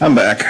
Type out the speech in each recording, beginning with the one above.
I'm back.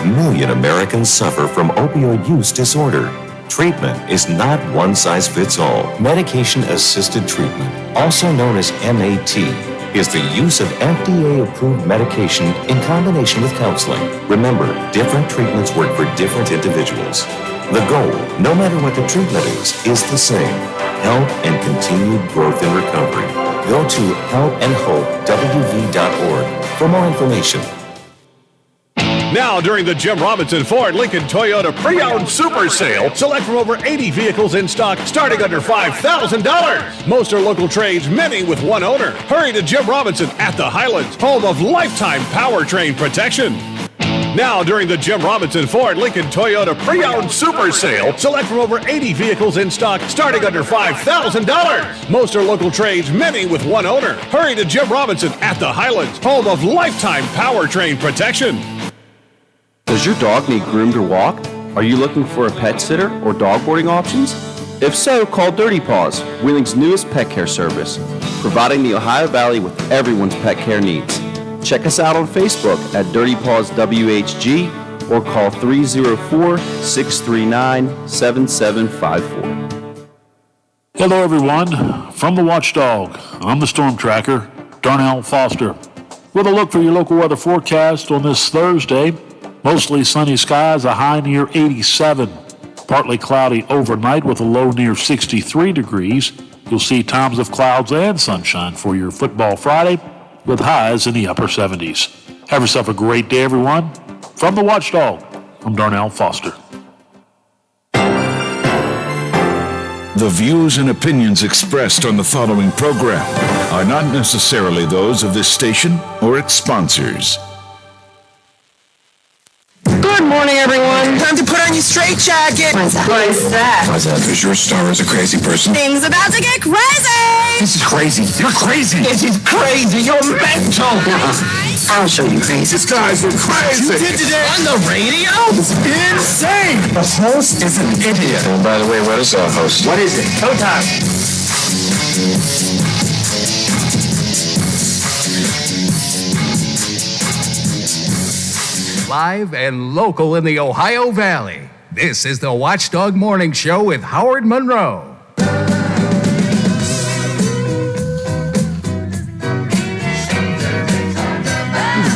Million Americans suffer from opioid use disorder. Treatment is not one size fits all. Medication-assisted treatment, also known as MAT, is the use of FDA-approved medication in combination with counseling. Remember, different treatments work for different individuals. The goal, no matter what the treatment is the same: help and continued growth and recovery. Go to helpandhopewv.org for more information. Now, during the Jim Robinson Ford Lincoln Toyota Pre-Owned Super Sale, select from over 80 vehicles in stock starting under $5,000. Most are local trades, many with one owner. Hurry to Jim Robinson at the Highlands, home of lifetime powertrain protection. Now, during the Jim Robinson Ford Lincoln Toyota Pre-Owned Super Sale, select from over 80 vehicles in stock starting under $5,000. Most are local trades, many with one owner. Hurry to Jim Robinson at the Highlands, home of lifetime powertrain protection. Does your dog need groomed or walked? Are you looking for a pet sitter or dog boarding options? If so, call Dirty Paws, Wheeling's newest pet care service, providing the Ohio Valley with everyone's pet care needs. Check us out on Facebook at Dirty Paws WHG or call 304-639-7754. Hello everyone, from the Watchdog, I'm the Storm Tracker, Darnell Foster, with a look for your local weather forecast on this Thursday. Mostly sunny skies, a high near 87. Partly cloudy overnight with a low near 63 degrees. You'll see times of clouds and sunshine for your football Friday with highs in the upper 70s. Have yourself a great day, everyone. From the Watchdog, I'm Darnell Foster. The views and opinions expressed on the following program are not necessarily those of this station or its sponsors. Good morning, everyone. Time to put on your straitjacket. Why's that? Why's that? Because your star is a crazy person. Things about to get crazy. This is crazy. You're crazy. This is crazy. You're mental. I'll show you crazy. These guys are crazy. You did today on the radio? It's insane. The host is an idiot. And by the way, what is our host? What is it? Showtime. Live and local in the Ohio Valley. This is the Watchdog Morning Show with Howard Monroe.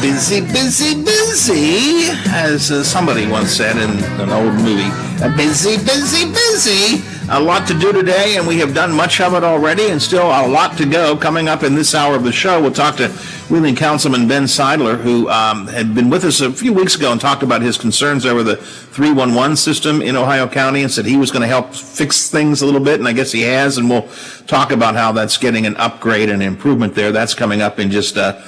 Busy, busy, busy, as somebody once said in an old movie. Busy, busy, busy. A lot to do today, and we have done much of it already, and still a lot to go. Coming up in this hour of the show, we'll talk to Wheeling Councilman Ben Seidler, who had been with us a few weeks ago and talked about his concerns over the 311 system in Ohio County and said he was going to help fix things a little bit, and I guess he has, and we'll talk about how that's getting an upgrade and improvement there. That's coming up in just a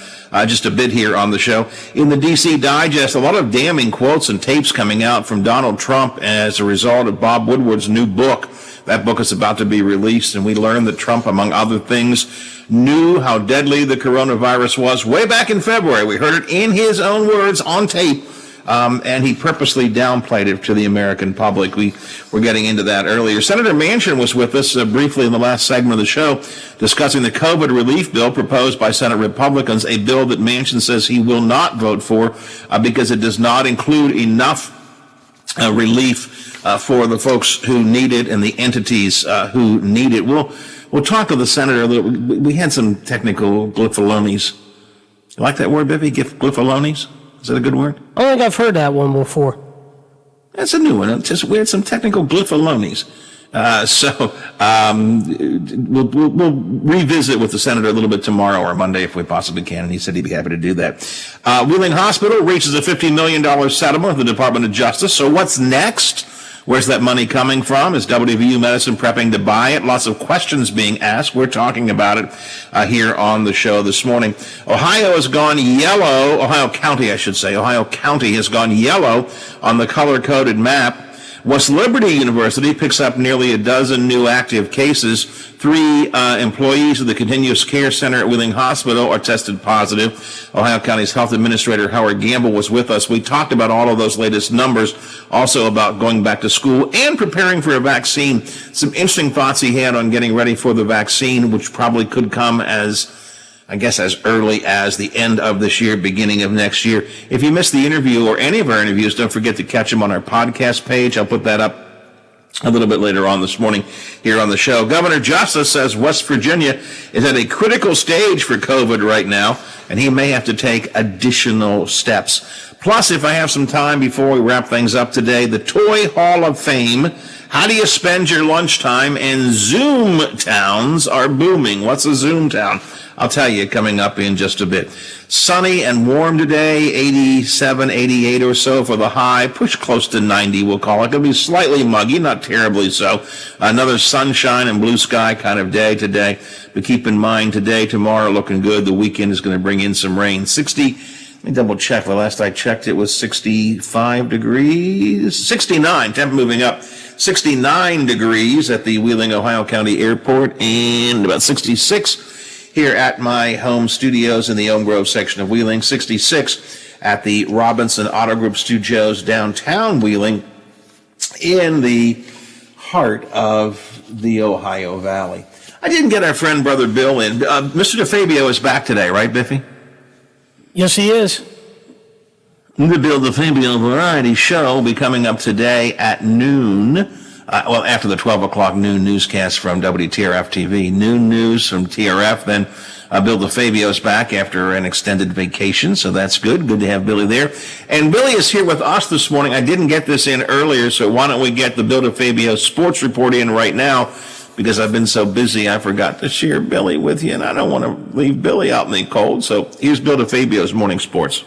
bit here on the show. In the D.C. Digest, a lot of damning quotes and tapes coming out from Donald Trump as a result of Bob Woodward's new book. That book is about to be released, and we learned that Trump, among other things, knew how deadly the coronavirus was way back in February. We heard it in his own words on tape, and he purposely downplayed it to the American public. We were getting into that earlier. Senator Manchin was with us briefly in the last segment of the show discussing the COVID relief bill proposed by Senate Republicans, a bill that Manchin says he will not vote for because it does not include enough relief for the folks who need it and the entities who need it. We'll talk to the senator a little. We had some technical glyphalones. You like that word, Biffy? Glyphalones? Is that a good word? I think I've heard that one before. That's a new one. We had some technical glyphalones. We'll revisit with the senator a little bit tomorrow or Monday if we possibly can, and he said he'd be happy to do that. Wheeling Hospital reaches a $50 million settlement with the Department of Justice. So what's next? Where's that money coming from? Is WVU Medicine prepping to buy it? Lots of questions being asked. We're talking about it here on the show this morning. Ohio has gone yellow. Ohio County, I should say. Ohio County has gone yellow on the color-coded map. West Liberty University picks up nearly a dozen new active cases. 3 employees of the Continuous Care Center at Wheeling Hospital are tested positive. Ohio County's Health Administrator Howard Gamble was with us. We talked about all of those latest numbers, also about going back to school and preparing for a vaccine. Some interesting thoughts he had on getting ready for the vaccine, which probably could come as early as the end of this year, beginning of next year. If you missed the interview or any of our interviews, don't forget to catch them on our podcast page. I'll put that up a little bit later on this morning here on the show. Governor Justice says West Virginia is at a critical stage for COVID right now, and he may have to take additional steps. Plus, if I have some time before we wrap things up today, the Toy Hall of Fame. How do you spend your lunchtime? And Zoom towns are booming. What's a Zoom town? I'll tell you coming up in just a bit. Sunny and warm today, 87, 88 or so for the high. Push close to 90, we'll call it. It'll be slightly muggy, not terribly so. Another sunshine and blue sky kind of day today. But keep in mind, today, tomorrow, looking good. The weekend is going to bring in some rain. 60, let me double check. The last I checked, it was 65 degrees. 69, temp moving up. 69 degrees at the Wheeling, Ohio County Airport, and about 66 here at my home studios in the Elm Grove section of Wheeling, 66 at the Robinson Auto Group Studios downtown Wheeling in the heart of the Ohio Valley. I didn't get our friend Brother Bill in. Mr. DeFabio is back today, right, Biffy? Yes, he is. The Bill DeFabio Variety Show will be coming up today at noon. After the 12 o'clock noon newscast from WTRF TV. Noon news from TRF. Then Bill DeFabio's back after an extended vacation, so that's good. Good to have Billy there. And Billy is here with us this morning. I didn't get this in earlier, so why don't we get the Bill DeFabio sports report in right now? Because I've been so busy, I forgot to share Billy with you, and I don't want to leave Billy out in the cold. So here's Bill DeFabio's morning sports.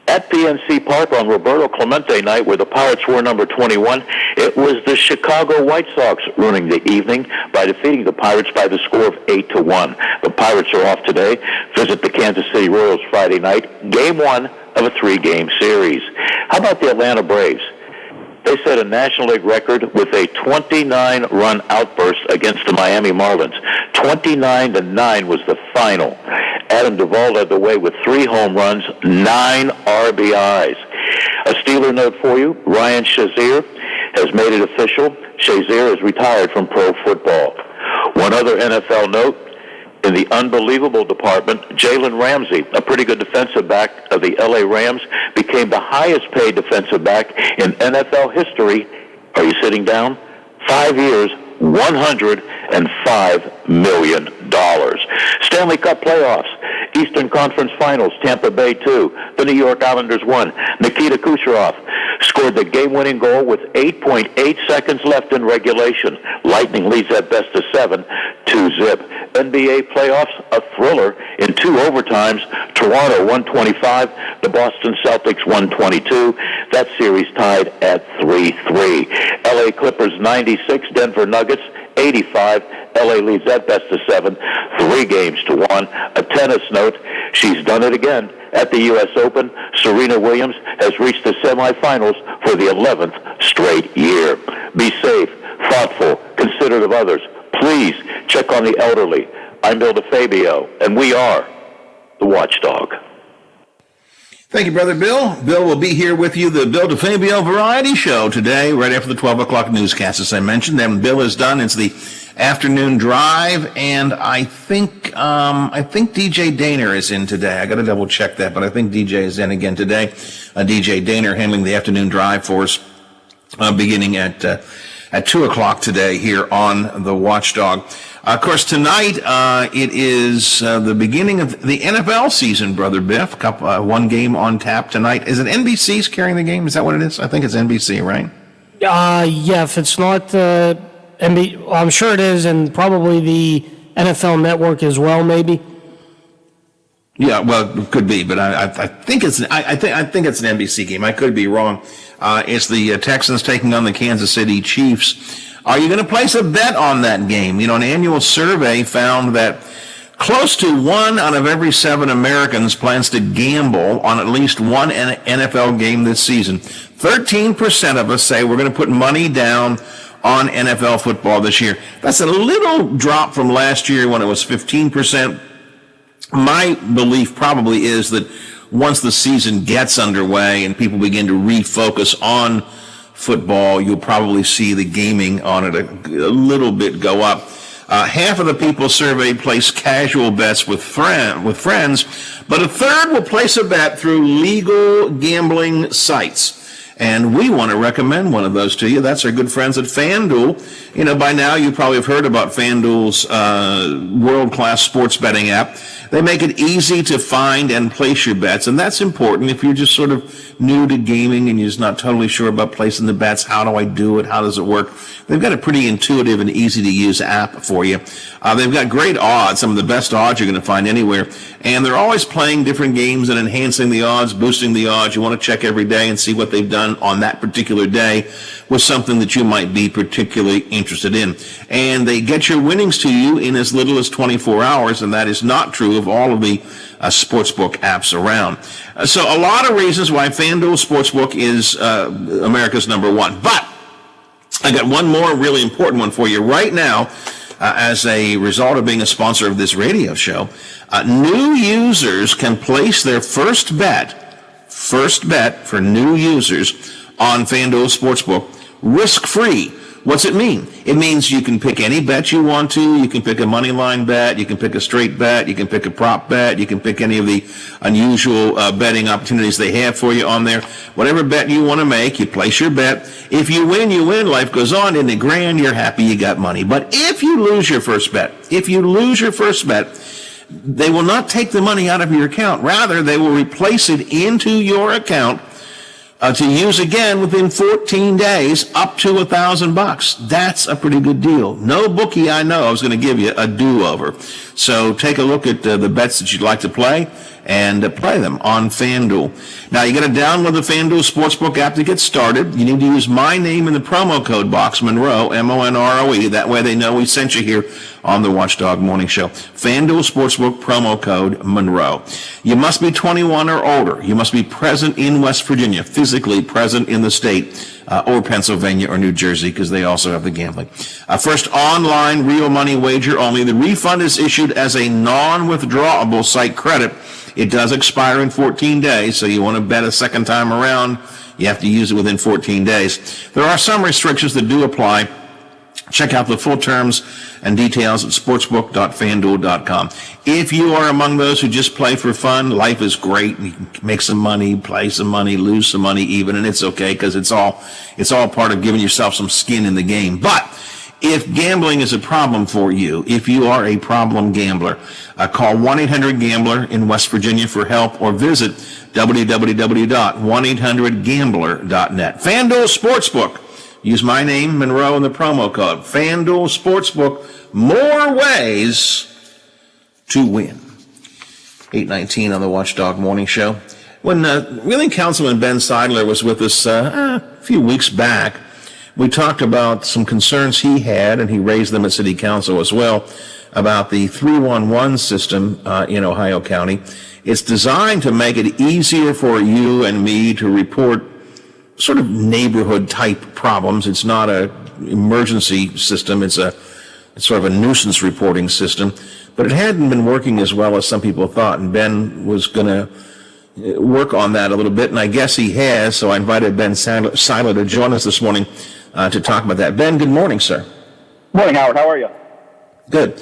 At PNC Park on Roberto Clemente night, where the Pirates were number 21, it was the Chicago White Sox ruining the evening by defeating the Pirates by the score of 8-1. The Pirates are off today. Visit the Kansas City Royals Friday night, game 1 of a 3-game series. How about the Atlanta Braves? They set a National League record with a 29-run outburst against the Miami Marlins. 29-9 was the final. Adam Duvall led the way with 3 home runs, 9 RBIs. A Steeler note for you, Ryan Shazier has made it official. Shazier is retired from pro football. One other NFL note, in the unbelievable department, Jalen Ramsey, a pretty good defensive back of the LA Rams, became the highest paid defensive back in NFL history. Are you sitting down? 5 years, $105 million. Stanley Cup playoffs, Eastern Conference Finals, Tampa Bay 2. The New York Islanders won. Nikita Kucherov scored the game-winning goal with 8.8 seconds left in regulation. Lightning leads at best of 7, 2-zip. NBA playoffs, a thriller in 2 overtimes. Toronto 125, the Boston Celtics 122. That series tied at 3-3. LA Clippers 96, Denver Nuggets 85. LA leads at best of 7, 3-1. A tennis note, she's done it again. At the U.S. Open, Serena Williams has reached the semifinals for the 11th straight year. Be safe, thoughtful, considerate of others. Please check on the elderly. I'm Bill DeFabio, and we are the Watchdog. Thank you, Brother Bill. Bill will be here with you, the Bill DeFabio Variety Show today, right after the 12 o'clock newscast, as I mentioned. Then Bill is done. It's the afternoon drive, and I think DJ Daner is in today. I got to double check that, but I think DJ is in again today. DJ Daner handling the afternoon drive for us, beginning at 2 o'clock today here on the Watchdog. Of course, tonight it is the beginning of the NFL season, Brother Biff. One game on tap tonight. Is it NBC's carrying the game? Is that what it is? I think it's NBC, right? Yeah, if it's not NBC, I'm sure it is, and probably the NFL Network as well, maybe. Yeah, well, it could be, but I think it's I think it's an NBC game. I could be wrong. It's the Texans taking on the Kansas City Chiefs. Are you going to place a bet on that game? You know, an annual survey found that close to 1 out of every 7 Americans plans to gamble on at least one NFL game this season. 13% of us say we're going to put money down on NFL football this year. That's a little drop from last year when it was 15%. My belief probably is that once the season gets underway and people begin to refocus on football, you'll probably see the gaming on it a little bit go up. Half of the people surveyed place casual bets with friends, but a third will place a bet through legal gambling sites. And we want to recommend one of those to you. That's our good friends at FanDuel. You know, by now you probably have heard about FanDuel's world-class sports betting app. They make it easy to find and place your bets, and that's important if you're just sort of new to gaming and you're just not totally sure about placing the bets. How do I do it? How does it work? They've got a pretty intuitive and easy-to-use app for you. They've got great odds, some of the best odds you're going to find anywhere, and they're always playing different games and enhancing the odds, boosting the odds. You want to check every day and see what they've done on that particular day with something that you might be particularly interested in. And they get your winnings to you in as little as 24 hours, and that is not true of all of the sportsbook apps around. So a lot of reasons why FanDuel Sportsbook is America's number one. But I got one more really important one for you right now. As a result of being a sponsor of this radio show, new users can place their first bet for new users on FanDuel Sportsbook risk-free. What's it mean? It means you can pick any bet you want to. You can pick a money line bet. You can pick a straight bet. You can pick a prop bet. You can pick any of the unusual betting opportunities they have for you on there. Whatever bet you want to make, you place your bet. If you win, you win. Life goes on. Isn't it grand? You're happy you got money. But if you lose your first bet, they will not take the money out of your account. Rather, they will replace it into your account to use again within 14 days, up to $1,000. That's a pretty good deal. No bookie I know is going to give you a do-over. So take a look at the bets that you'd like to play and play them on FanDuel. Now, you got to download the FanDuel Sportsbook app to get started. You need to use my name in the promo code box, Monroe, M-O-N-R-O-E. That way they know we sent you here on the Watchdog Morning Show. FanDuel Sportsbook promo code Monroe. You must be 21 or older. You must be present in West Virginia, physically present in the state, or Pennsylvania or New Jersey, because they also have the gambling. First online real money wager only. The refund is issued as a non-withdrawable site credit. It does expire in 14 days, so you want to bet a second time around, you have to use it within 14 days. There are some restrictions that do apply. Check out the full terms and details at sportsbook.fanduel.com. If you are among those who just play for fun, life is great. You can make some money, play some money, lose some money even, and it's okay because it's all part of giving yourself some skin in the game. But if gambling is a problem for you, if you are a problem gambler, call 1-800-GAMBLER in West Virginia for help or visit www.1800gambler.net. FanDuel Sportsbook. Use my name, Monroe, in the promo code. FanDuel Sportsbook. More ways to win. 8:19 on the Watchdog Morning Show. When Wheeling Councilman Ben Seidler was with us a few weeks back, we talked about some concerns he had, and he raised them at City Council as well, about the 311 system in Ohio County. It's designed to make it easier for you and me to report sort of neighborhood-type problems. It's not an emergency system. It's sort of a nuisance reporting system. But it hadn't been working as well as some people thought, and Ben was going to work on that a little bit, and I guess he has, so I invited Ben Seidler to join us this morning to talk about that. Ben, good morning, sir. Morning, Howard. How are you? Good.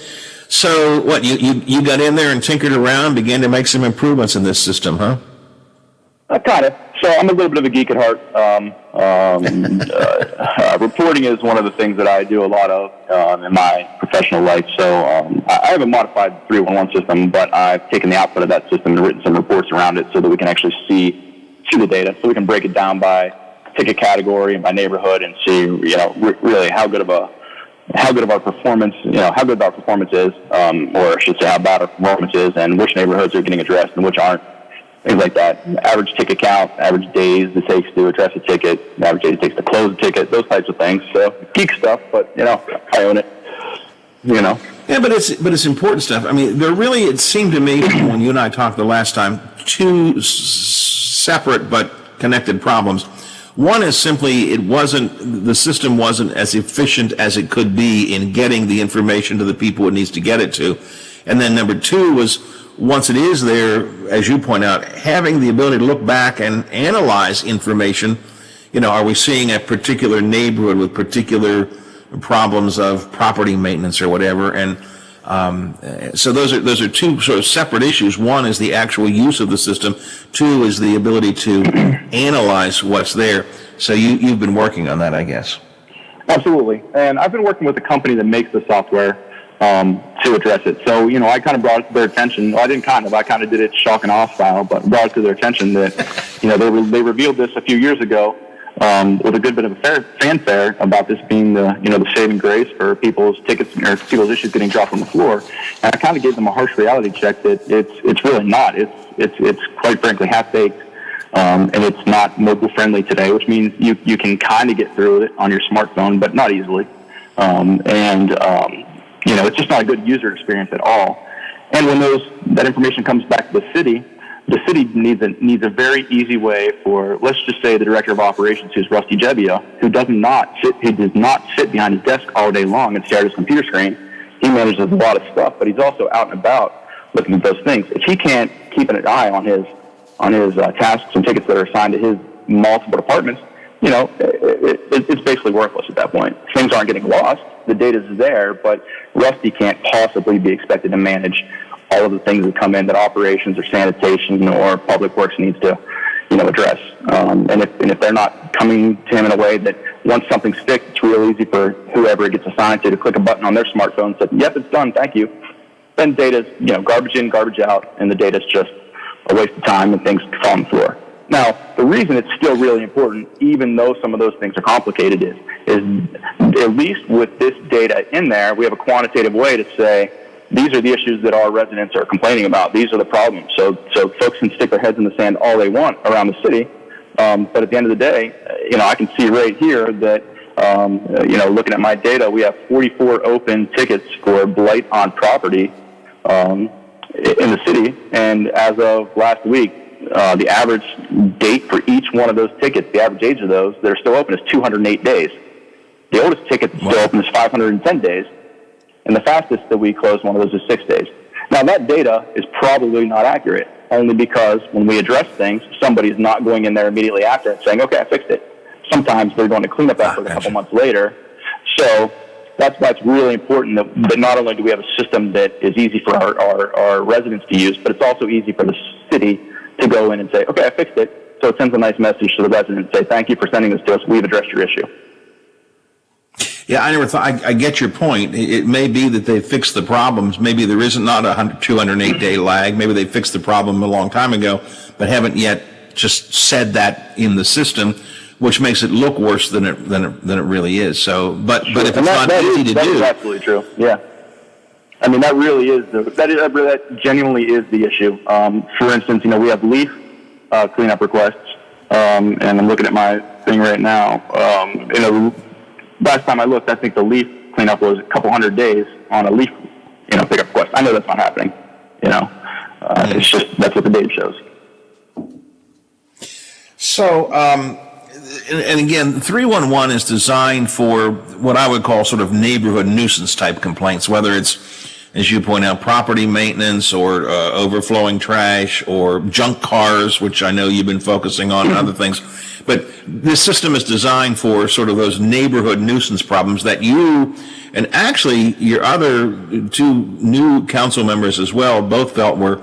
So, what, you got in there and tinkered around, began to make some improvements in this system, huh? Kind of. So I'm a little bit of a geek at heart. Reporting is one of the things that I do a lot of in my professional life. So I have a modified 311 system, but I've taken the output of that system and written some reports around it so that we can actually see the data. So we can break it down by ticket category and by neighborhood and see, really how good of a how good of our performance, how good our performance is, or I should say how bad our performance is, and which neighborhoods are getting addressed and which aren't. Things like that. Average ticket count, average days it takes to address a ticket, the average days it takes to close a ticket, those types of things. So geek stuff, but I own it. Yeah, but it's important stuff. I mean, it seemed to me when you and I talked the last time, two separate but connected problems. One is simply the system wasn't as efficient as it could be in getting the information to the people it needs to get it to. And then number two was, once it is there, as you point out, having the ability to look back and analyze information. Are we seeing a particular neighborhood with particular problems of property maintenance or whatever? And so those are two sort of separate issues. One is the actual use of the system. Two is the ability to analyze what's there. So you've been working on that, I guess. Absolutely. And I've been working with a company that makes the software to address it. So, I kind of brought it to their attention. Well, I kind of did it shock and awe style, but brought it to their attention that, they revealed this a few years ago with a good bit of a fanfare about this being the saving grace for people's tickets or people's issues getting dropped on the floor. And I kind of gave them a harsh reality check that it's really not. It's quite frankly half-baked. And it's not mobile friendly today, which means you can kind of get through it on your smartphone, but not easily. It's just not a good user experience at all. And when that information comes back to the city needs a very easy way for, let's just say, the director of operations, who's Rusty Jebbia, who does not sit behind his desk all day long and stare at his computer screen. He manages a lot of stuff, but he's also out and about looking at those things. If he can't keep an eye on his tasks and tickets that are assigned to his multiple departments, it's basically worthless at that point. Things aren't getting lost. The data's there, but Rusty can't possibly be expected to manage all of the things that come in that operations or sanitation or public works needs to, address. And if they're not coming to him in a way that once something's fixed, it's real easy for whoever it gets assigned to click a button on their smartphone and say, yep, it's done, thank you. Then data's, garbage in, garbage out, and the data's just a waste of time and things fall on the floor. Now, the reason it's still really important, even though some of those things are complicated, is at least with this data in there, we have a quantitative way to say, these are the issues that our residents are complaining about. These are the problems. So folks can stick their heads in the sand all they want around the city. But at the end of the day, I can see right here that, looking at my data, we have 44 open tickets for blight on property in the city. And as of last week, the average date for each one of those tickets, the average age of those that are still open is 208 days. The oldest ticket that's still open is 510 days. And the fastest that we close one of those is 6 days. Now, that data is probably not accurate, only because when we address things, somebody's not going in there immediately after and saying, okay, I fixed it. Sometimes they're going to clean up effort a couple months later. So that's why it's really important that not only do we have a system that is easy for our residents to use, but it's also easy for the city to go in and say, okay, I fixed it. So it sends a nice message to the resident and say, thank you for sending this to us. We've addressed your issue. Yeah, I never thought. I get your point. It may be that they fixed the problems. Maybe there isn't not a 208-day lag. Maybe they fixed the problem a long time ago, but haven't yet just said that in the system, which makes it look worse than it really is. So, but if it's not easy to do, that is absolutely true. Yeah, I mean that really is that genuinely is the issue. For instance, we have leaf cleanup requests, and I'm looking at my thing right now. Last time I looked, I think the leaf cleanup was a couple hundred days on a leaf, pickup request. I know that's not happening. It's just that's what the data shows. So, and again, 311 is designed for what I would call sort of neighborhood nuisance type complaints, whether it's, as you point out, property maintenance or overflowing trash or junk cars, which I know you've been focusing on, and other things. But this system is designed for sort of those neighborhood nuisance problems that you, and actually your other two new council members as well, both felt were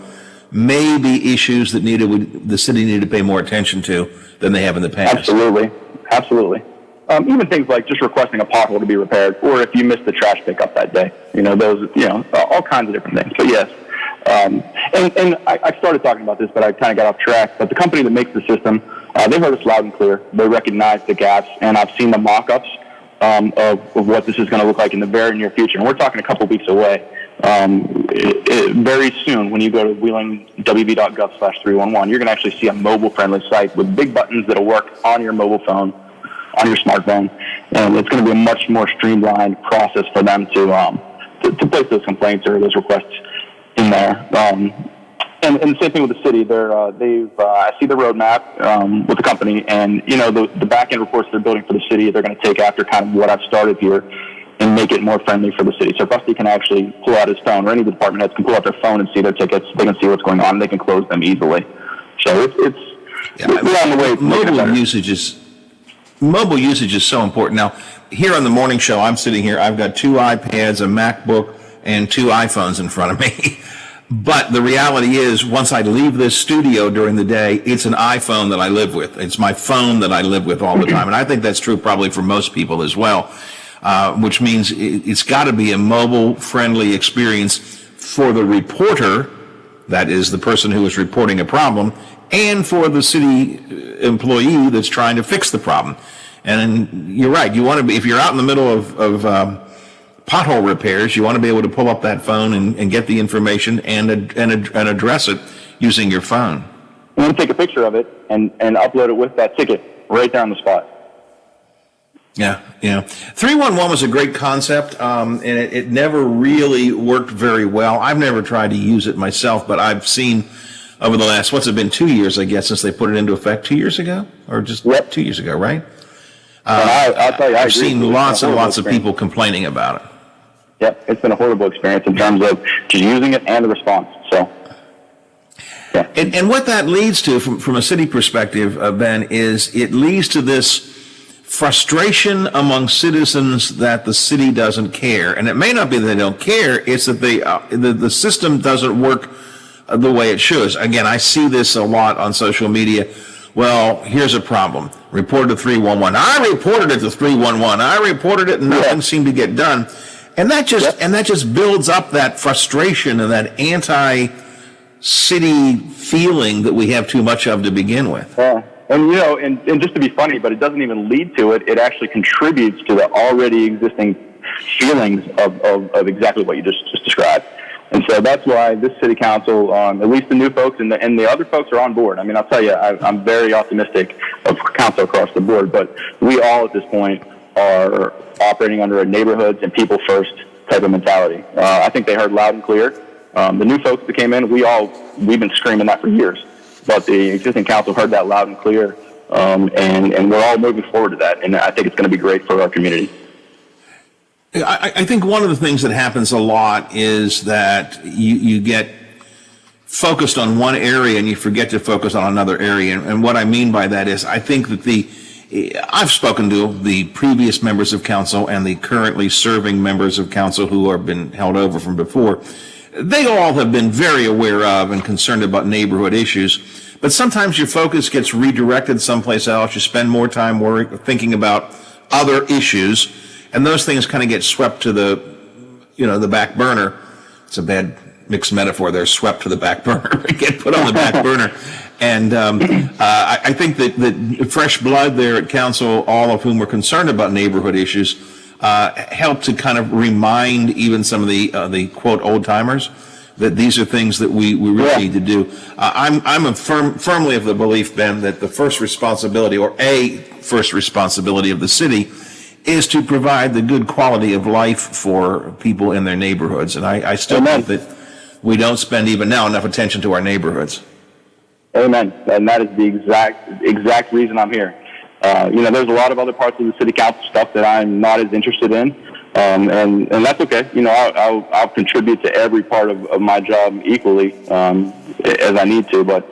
maybe issues that the city needed to pay more attention to than they have in the past. Absolutely. Even things like just requesting a pothole to be repaired, or if you missed the trash pickup that day, all kinds of different things. But yes, and I started talking about this, but I kind of got off track. But the company that makes the system, they heard us loud and clear. They recognize the gaps, and I've seen the mock-ups of what this is going to look like in the very near future. And we're talking a couple weeks away. Very soon, when you go to wheelingwv.gov/311, you're going to actually see a mobile-friendly site with big buttons that'll work on your mobile phone, on your smartphone, and it's going to be a much more streamlined process for them to place those complaints or those requests in there. And the same thing with the city. I see the roadmap with the company, and the back end reports they're building for the city. They're going to take after kind of what I've started here and make it more friendly for the city. So Rusty can actually pull out his phone, or any of the department heads can pull out their phone and see their tickets. They can see what's going on. And they can close them easily. So it's on the way. Mobile usage is so important. Now, here on the morning show, I'm sitting here. I've got 2 iPads, a MacBook, and 2 iPhones in front of me. But the reality is, once I leave this studio during the day, it's an iPhone that I live with. It's my phone that I live with all the time. And I think that's true probably for most people as well, which means it's got to be a mobile-friendly experience for the reporter, that is the person who is reporting a problem, and for the city employee that's trying to fix the problem. And you're right. You want to be, if you're out in the middle of pothole repairs, you want to be able to pull up that phone and get the information and address it using your phone. You want to take a picture of it and upload it with that ticket right there on the spot. Yeah. 311 was a great concept, and it never really worked very well. I've never tried to use it myself, but I've seen over the last, what's it been, 2 years, I guess, since they put it into effect 2 years ago? Or just 2 years ago, right? I'll tell you, I've seen lots and lots of people complaining about it. Yep, it's been a horrible experience in terms of just using it and the response. So, yeah. And what that leads to, from a city perspective, Ben, is it leads to this frustration among citizens that the city doesn't care. And it may not be that they don't care; it's that the system doesn't work the way it should. Again, I see this a lot on social media. Well, here's a problem. Report to 311. I reported it to 311. I reported it, and nothing seemed to get done. And that just builds up that frustration and that anti-city feeling that we have too much of to begin with. Yeah. And and just to be funny, but it doesn't even lead to it. It actually contributes to the already existing feelings of exactly what you just described. And so that's why this city council, at least the new folks and the other folks are on board. I mean, I'll tell you, I'm very optimistic of council across the board, but we all at this point are operating under a neighborhoods and people first type of mentality. I think they heard loud and clear. The new folks that came in, we've been screaming that for years, but the existing council heard that loud and clear, and we're all moving forward to that. And I think it's going to be great for our community. I think one of the things that happens a lot is that you get focused on one area and you forget to focus on another area. And what I mean by that is I think that I've spoken to the previous members of council and the currently serving members of council who have been held over from before. They all have been very aware of and concerned about neighborhood issues. But sometimes your focus gets redirected someplace else. You spend more time thinking about other issues. And those things kind of get swept to the back burner. It's a bad mixed metaphor there, swept to the back burner, get put on the back burner. And I think that fresh blood there at council, all of whom were concerned about neighborhood issues, helped to kind of remind even some of the quote old timers that these are things that we really need to do. I'm firmly of the belief, Ben, that the first responsibility of the city is to provide the good quality of life for people in their neighborhoods. And I still think that we don't spend even now enough attention to our neighborhoods. Amen. And that is the exact reason I'm here. There's a lot of other parts of the city council stuff that I'm not as interested in. And that's okay. I'll contribute to every part of my job equally, as I need to. But,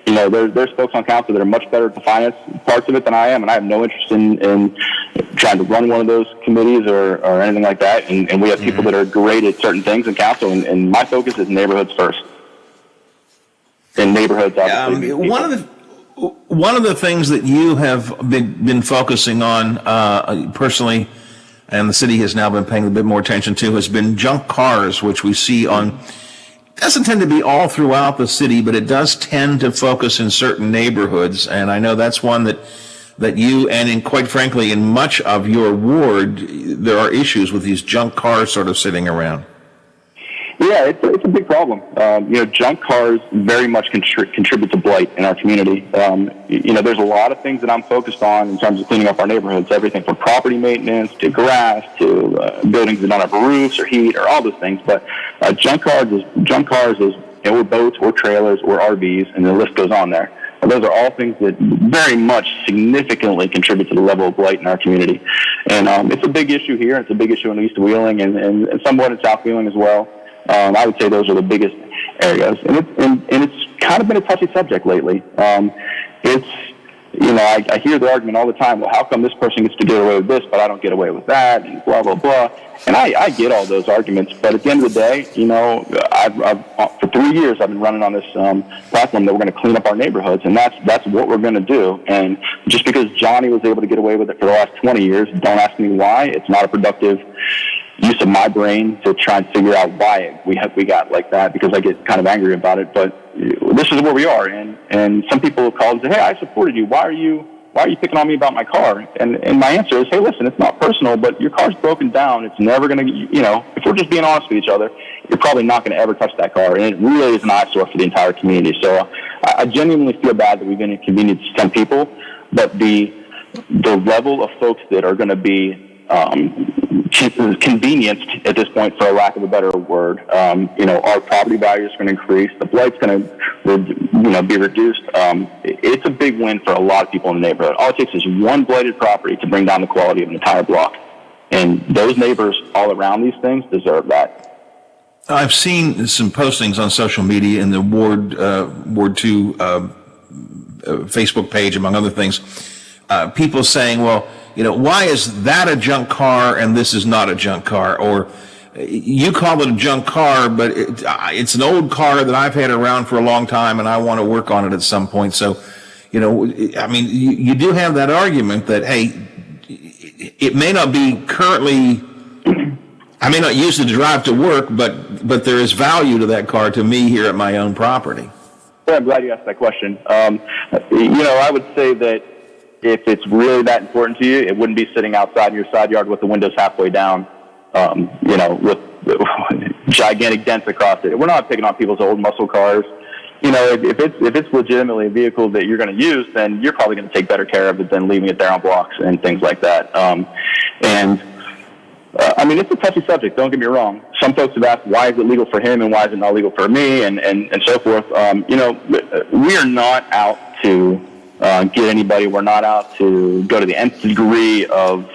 there's folks on council that are much better at the finance parts of it than I am, and I have no interest in trying to run one of those committees or anything like that. And we have people that are great at certain things in council, and my focus is neighborhoods first. And neighborhoods, obviously. One of the things that you have been focusing on personally, and the city has now been paying a bit more attention to, has been junk cars, which we see on. Doesn't tend to be all throughout the city, but it does tend to focus in certain neighborhoods. And I know that's one that that you and quite frankly, in much of your ward, there are issues with these junk cars sort of sitting around. Yeah, it's a big problem. Junk cars very much contribute to blight in our community. There's a lot of things that I'm focused on in terms of cleaning up our neighborhoods, everything from property maintenance to grass to buildings that don't have roofs or heat or all those things. But junk cars is or boats or trailers or RVs, and the list goes on there. And those are all things that very much significantly contribute to the level of blight in our community. And it's a big issue here. It's a big issue in East Wheeling and somewhat in South Wheeling as well. I would say those are the biggest areas, and it's kind of been a touchy subject lately. I hear the argument all the time. Well, how come this person gets to get away with this, but I don't get away with that, and blah blah blah. And I get all those arguments, but at the end of the day, I've for 3 years I've been running on this platform that we're going to clean up our neighborhoods, and that's what we're going to do. And just because Johnny was able to get away with it for the last 20 years, don't ask me why. It's not a productive use of my brain to try and figure out why we got like that, because I get kind of angry about it. But this is where we are, and some people have called and say, "Hey, I supported you. Why are you picking on me about my car?" And my answer is, "Hey, listen, it's not personal, but your car's broken down. It's never going to, if we're just being honest with each other, you're probably not going to ever touch that car, and it really is an eyesore for the entire community." So I genuinely feel bad that we've inconvenienced some people, but the level of folks that are going to be convenienced at this point, for a lack of a better word. Our property values are going to increase. The blight's going to, be reduced. It's a big win for a lot of people in the neighborhood. All it takes is one blighted property to bring down the quality of an entire block, and those neighbors all around these things deserve that. I've seen some postings on social media in the Ward 2 Facebook page, among other things. People saying, well, why is that a junk car and this is not a junk car? Or you call it a junk car, but it's an old car that I've had around for a long time and I want to work on it at some point. So, you do have that argument that, hey, it may not be currently, I may not use it to drive to work, but there is value to that car to me here at my own property. Well, I'm glad you asked that question. I would say that if it's really that important to you, it wouldn't be sitting outside in your side yard with the windows halfway down, with gigantic dents across it. We're not picking on people's old muscle cars. If it's legitimately a vehicle that you're going to use, then you're probably going to take better care of it than leaving it there on blocks and things like that. It's a touchy subject, don't get me wrong. Some folks have asked, why is it legal for him and why is it not legal for me, and so forth. We are not out to get anybody. We're not out to go to the nth degree of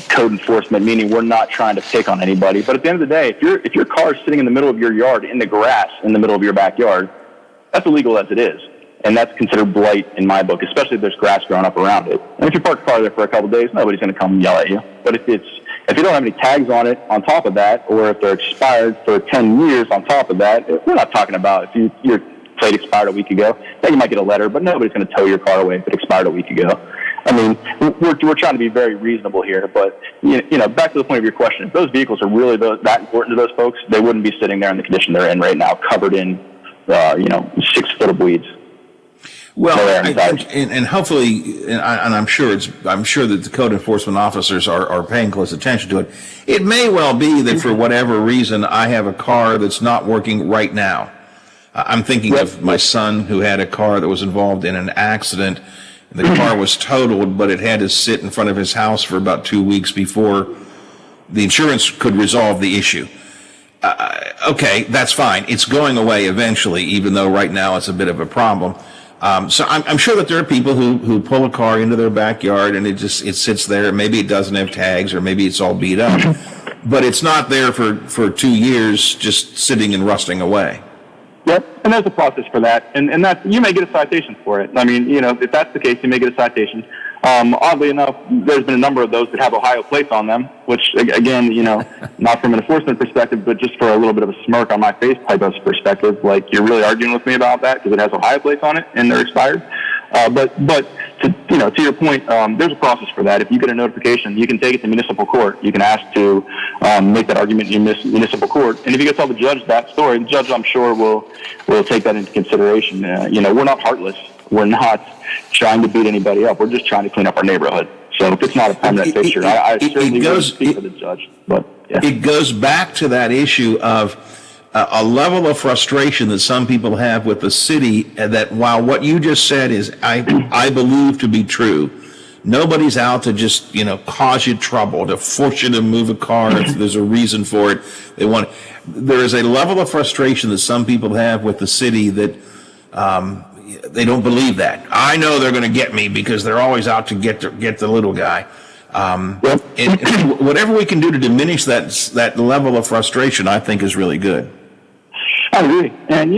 code enforcement, meaning we're not trying to pick on anybody. But at the end of the day, if your car is sitting in the middle of your yard, in the grass, in the middle of your backyard, that's illegal as it is. And that's considered blight in my book, especially if there's grass growing up around it. And if you park a car there for a couple of days, nobody's going to come and yell at you. But if you don't have any tags on it on top of that, or if they're expired for 10 years on top of that, we're not talking about if your plate expired a week ago, then you might get a letter, but nobody's going to tow your car away if it expired a week ago. We're trying to be very reasonable here, but back to the point of your question, if those vehicles are really that important to those folks, they wouldn't be sitting there in the condition they're in right now, covered in 6 foot of weeds. Well, and hopefully, and I'm sure that the code enforcement officers are paying close attention to it. It may well be that for whatever reason, I have a car that's not working right now. I'm thinking of my son who had a car that was involved in an accident. The car was totaled, but it had to sit in front of his house for about 2 weeks before the insurance could resolve the issue. Okay, that's fine. It's going away eventually, even though right now it's a bit of a problem. So I'm sure that there are people who pull a car into their backyard and it sits there. Maybe it doesn't have tags, or maybe it's all beat up, but it's not there for 2 years, just sitting and rusting away. Yep, and there's a process for that, and that you may get a citation for it. If that's the case, you may get a citation. Oddly enough, there's been a number of those that have Ohio plates on them, which, again, not from an enforcement perspective, but just for a little bit of a smirk on my face type of perspective, like, you're really arguing with me about that because it has Ohio plates on it and they're expired. But to your point, there's a process for that. If you get a notification, you can take it to municipal court. You can ask to make that argument in municipal court. And if you go tell the judge that story, the judge, I'm sure, will take that into consideration. We're not heartless. We're not trying to beat anybody up. We're just trying to clean up our neighborhood. So if it's not a permanent fixture, I certainly wouldn't speak for the judge. But yeah. It goes back to that issue of a level of frustration that some people have with the city, that while what you just said is, I believe to be true, nobody's out to just, cause you trouble, to force you to move a car if there's a reason for it. There is a level of frustration that some people have with the city that they don't believe that. I know they're going to get me because they're always out to get the little guy. And whatever we can do to diminish that level of frustration, I think is really good. I agree. And,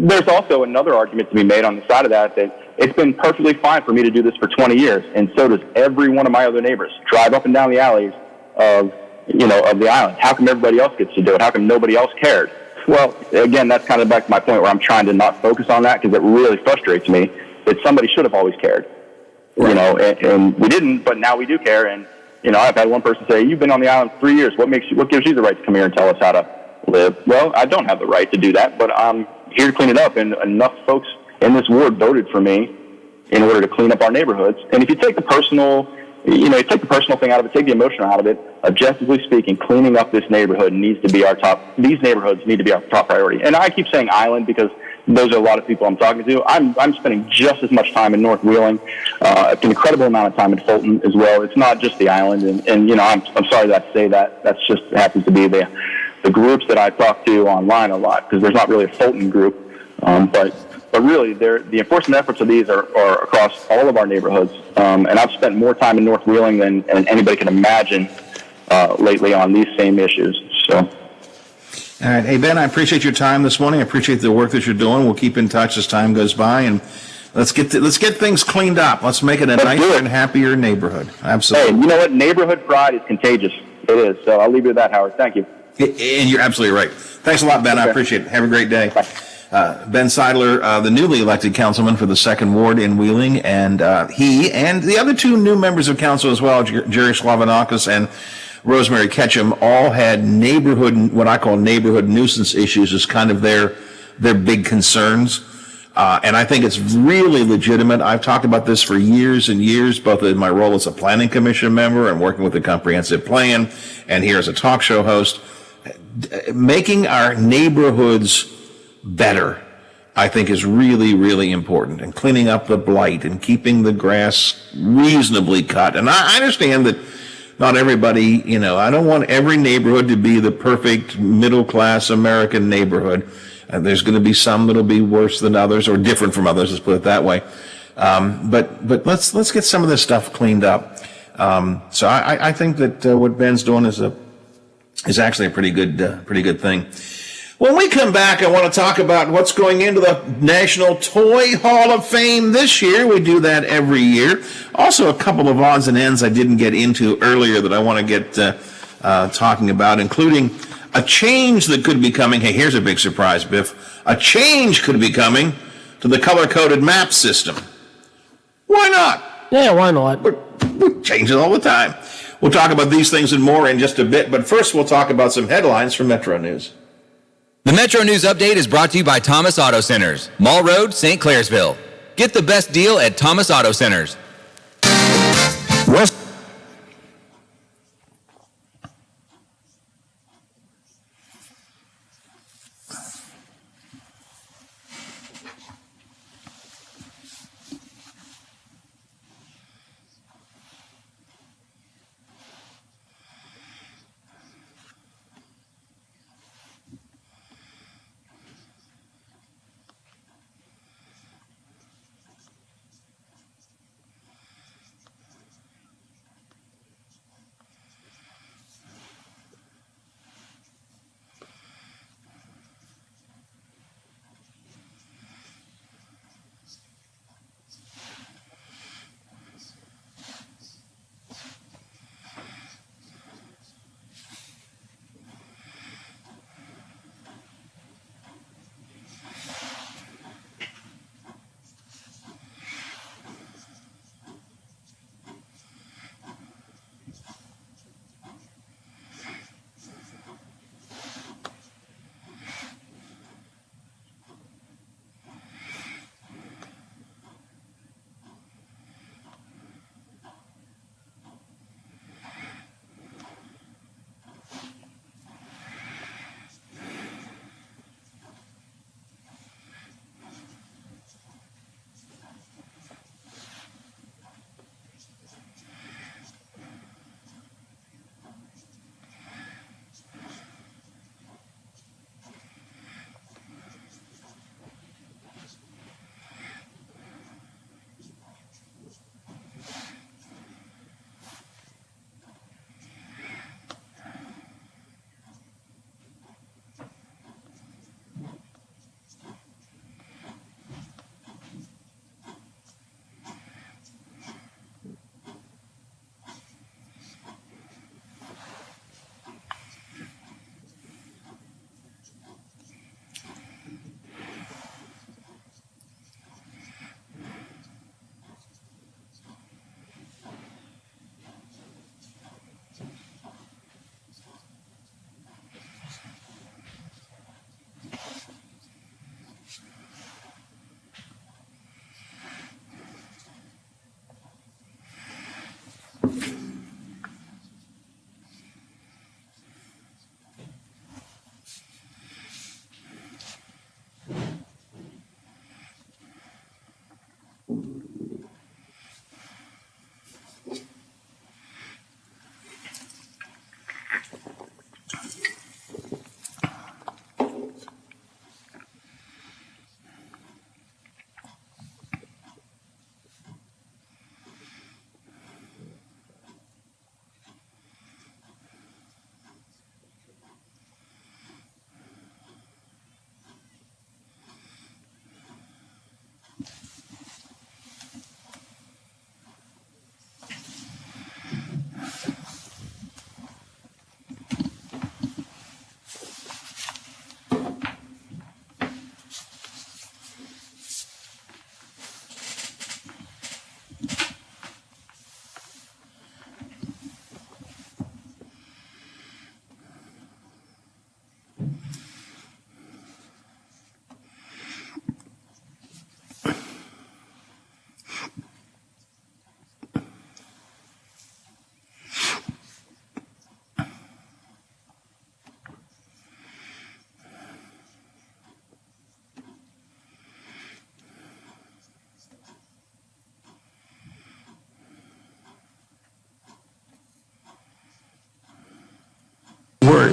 there's also another argument to be made on the side of that it's been perfectly fine for me to do this for 20 years, and so does every one of my other neighbors. Drive up and down the alleys of the island. How come everybody else gets to do it? How come nobody else cared? Well, again, that's kind of back to my point where I'm trying to not focus on that because it really frustrates me that somebody should have always cared. Right. And we didn't, but now we do care. And, I've had one person say, you've been on the island 3 years. What gives you the right to come here and tell us how to live? Well, I don't have the right to do that, but I'm here to clean it up. And enough folks in this ward voted for me in order to clean up our neighborhoods. And if you take the personal, thing out of it, take the emotional out of it, objectively speaking, cleaning up this neighborhood these neighborhoods need to be our top priority. And I keep saying island because those are a lot of people I'm talking to. I'm spending just as much time in North Wheeling, an incredible amount of time in Fulton as well. It's not just the island. And I'm sorry that I say that. That's just happens to be the groups that I talk to online a lot, because there's not really a Fulton group. But really, the enforcement efforts of these are across all of our neighborhoods. And I've spent more time in North Wheeling than anybody can imagine lately on these same issues. So. All right. Hey, Ben, I appreciate your time this morning. I appreciate the work that you're doing. We'll keep in touch as time goes by, and let's get things cleaned up. Let's make it a nicer and happier neighborhood. Absolutely. Hey, you know what? Neighborhood pride is contagious. It is. So I'll leave you with that, Howard. Thank you. And you're absolutely right. Thanks a lot, Ben. Okay. I appreciate it. Have a great day. Bye. Ben Seidler, the newly elected councilman for the 2nd Ward in Wheeling, and he and the other 2 new members of council as well, Jerry Slavanakis and Rosemary Ketchum, all had what I call neighborhood nuisance issues as kind of their big concerns. And I think it's really legitimate. I've talked about this for years and years, both in my role as a planning commission member and working with the comprehensive plan, and here as a talk show host. Making our neighborhoods better, I think, is really, really important, and cleaning up the blight and keeping the grass reasonably cut. And I understand that not everybody, I don't want every neighborhood to be the perfect middle-class American neighborhood. There's going to be some that'll be worse than others, or different from others, let's put it that way. But let's get some of this stuff cleaned up. So I think that what Ben's doing is actually a pretty good thing. When we come back, I want to talk about what's going into the National Toy Hall of Fame this year. We do that every year. Also, a couple of odds and ends I didn't get into earlier that I want to get talking about, including a change that could be coming. Hey, here's a big surprise, Biff. A change could be coming to the color-coded map system. Why not? Yeah, why not? We're changing all the time. We'll talk about these things and more in just a bit, but first we'll talk about some headlines from Metro News. The Metro News Update is brought to you by Thomas Auto Centers, Mall Road, St. Clairsville. Get the best deal at Thomas Auto Centers.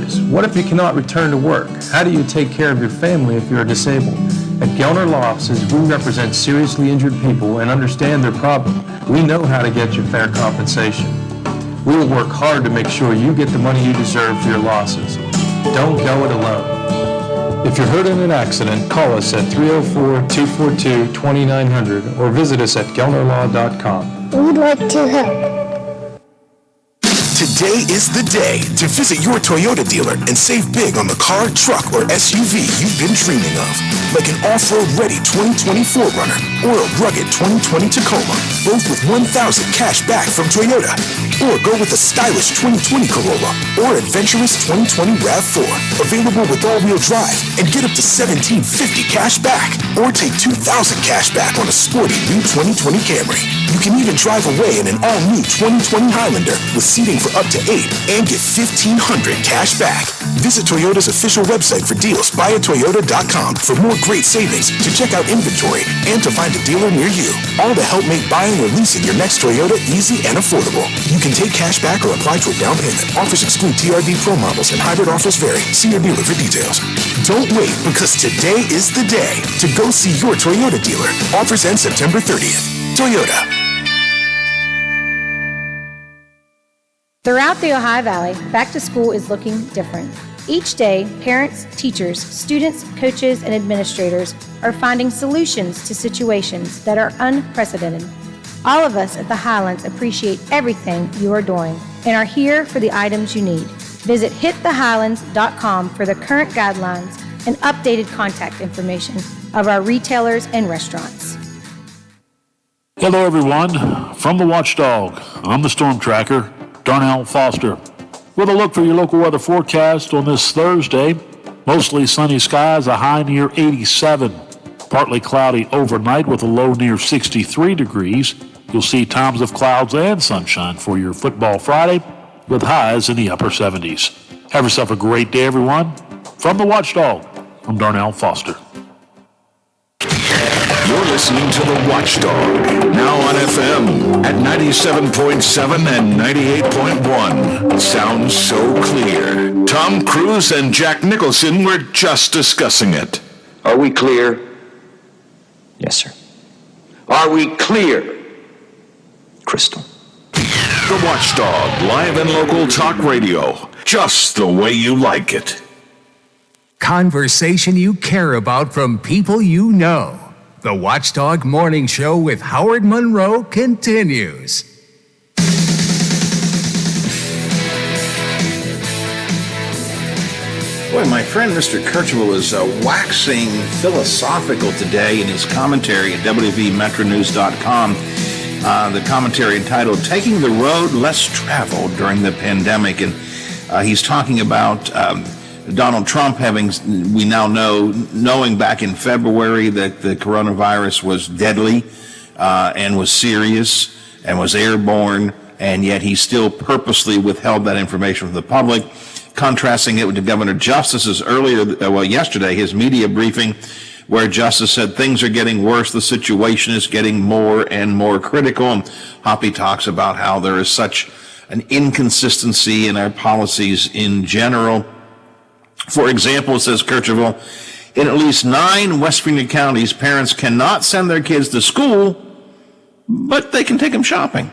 injuries? What if you cannot return to work? How do you take care of your family if you're disabled? At Gelner Law Offices, we represent seriously injured people and understand their problem. We know how to get you fair compensation. We will work hard to make sure you get the money you deserve for your losses. Don't go it alone. If you're hurt in an accident, call us at 304-242-2900 or visit us at gelnerlaw.com. We'd like to help. Today is the day to visit your Toyota dealer and save big on the car, truck, or SUV you've been dreaming of. Like an off-road ready 2020 4Runner or a rugged 2020 Tacoma, both with $1,000 cash back from Toyota. Or go with a stylish 2020 Corolla or adventurous 2020 RAV4, available with all-wheel drive, and get up to $1,750 cash back. Or take $2,000 cash back on a sporty new 2020 Camry. You can even drive away in an all-new 2020 Highlander with seating for up to 8 and get $1,500 cash back. Visit Toyota's official website for deals, buyatoyota.com, for more great savings, to check out inventory, and to find a dealer near you. All to help make buying or leasing your next Toyota easy and affordable. You can take cash back or apply to a down payment. Offers exclude TRD Pro models and hybrid offers vary. See your dealer for details. Don't wait, because today is the day to go see your Toyota dealer. Offers end September 30th. Toyota. Throughout the Ohio Valley, back to school is looking different. Each day, parents, teachers, students, coaches, and administrators are finding solutions to situations that are unprecedented. All of us at the Highlands appreciate everything you are doing and are here for the items you need. Visit hitthehighlands.com for the current guidelines and updated contact information of our retailers and restaurants. Hello, everyone. From the Watchdog, I'm the Storm Tracker, Darnell Foster, with a look for your local weather forecast on this Thursday. Mostly sunny skies, a high near 87. Partly cloudy overnight with a low near 63 degrees. You'll see times of clouds and sunshine for your football Friday, with highs in the upper 70s. Have yourself a great day, everyone. From the Watchdog, I'm Darnell Foster. You're listening to The Watchdog, now on FM at 97.7 and 98.1. Sounds so clear. Tom Cruise and Jack Nicholson were just discussing it. Are we clear? Yes, sir. Are we clear? Crystal. The Watchdog, live and local talk radio, just the way you like it. Conversation you care about from people you know. The Watchdog Morning Show with Howard Monroe continues. Boy, my friend Mr. Kercheval is waxing philosophical today in his commentary at WVMetroNews.com. The commentary entitled Taking the Road Less Traveled During the Pandemic. And he's talking about Donald Trump we now knowing back in February that the coronavirus was deadly and was serious and was airborne, and yet he still purposely withheld that information from the public, contrasting it with Governor Justice's yesterday, his media briefing, where Justice said things are getting worse, the situation is getting more and more critical. And Hoppy talks about how there is such an inconsistency in our policies in general. For example, says Kercheval, in at least 9 West Virginia counties, parents cannot send their kids to school, but they can take them shopping.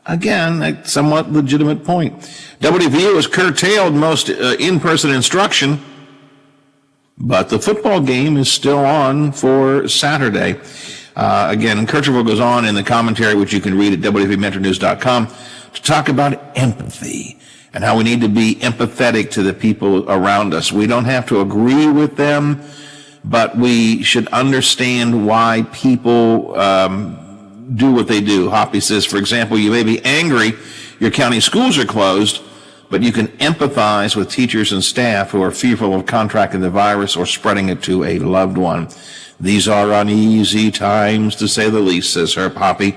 Again, a somewhat legitimate point. WVU has curtailed most in-person instruction, but the football game is still on for Saturday. Again, Kercheval goes on in the commentary, which you can read at WVMetroNews.com, to talk about empathy and how we need to be empathetic to the people around us. We don't have to agree with them, but we should understand why people do what they do. Hoppy says, for example, you may be angry your county schools are closed, but you can empathize with teachers and staff who are fearful of contracting the virus or spreading it to a loved one. These are uneasy times, to say the least, says Herb Hoppy.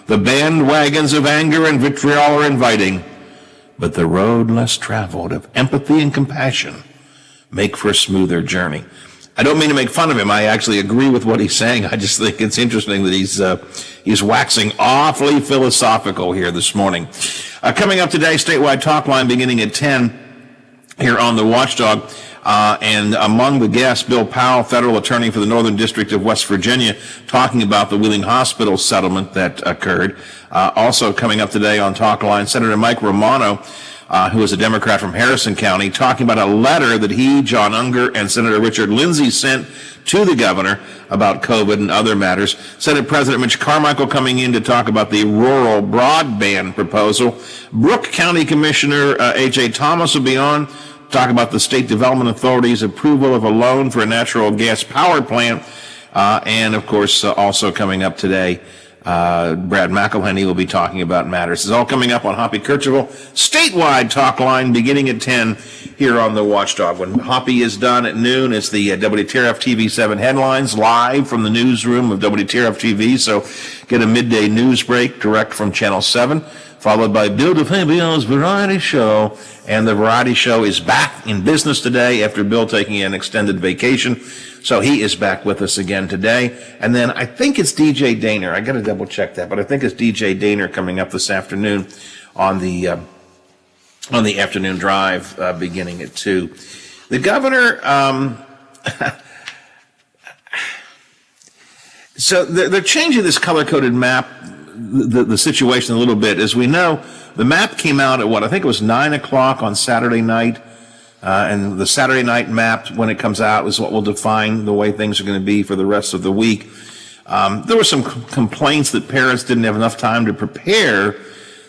The bandwagons of anger and vitriol are inviting, but the road less traveled of empathy and compassion make for a smoother journey. I don't mean to make fun of him. I actually agree with what he's saying. I just think it's interesting that he's waxing awfully philosophical here this morning. Coming up today, statewide talk line beginning at 10. here on the Watchdog. And among the guests, Bill Powell, federal attorney for the Northern District of West Virginia, talking about the Wheeling Hospital settlement that occurred. Also coming up today on Talk Line, Senator Mike Romano, who is a Democrat from Harrison County, talking about a letter that he, John Unger, and Senator Richard Lindsay sent to the governor about COVID and other matters. Senate President Mitch Carmichael coming in to talk about the rural broadband proposal. Brooke County Commissioner A.J. Thomas will be on, talk about the State Development Authority's approval of a loan for a natural gas power plant. And, of course, also coming up today, Brad McElhenney will be talking about matters. This is all coming up on Hoppy Kercheval statewide talk line beginning at 10 here on the Watchdog. When Hoppy is done at noon, it's the WTRF TV 7 headlines live from the newsroom of WTRF TV. So get a midday news break direct from Channel 7, followed by Bill DeFabio's Variety Show. And the Variety Show is back in business today after Bill taking an extended vacation. So he is back with us again today. And then I think it's DJ Daner. I got to double check that, but I think it's DJ Daner coming up this afternoon on the afternoon drive beginning at 2. The governor, so they're changing this color-coded map, the situation a little bit. As we know, the map came out at I think it was 9 o'clock on Saturday night. And the Saturday night map, when it comes out, is what will define the way things are going to be for the rest of the week. There were some complaints that parents didn't have enough time to prepare,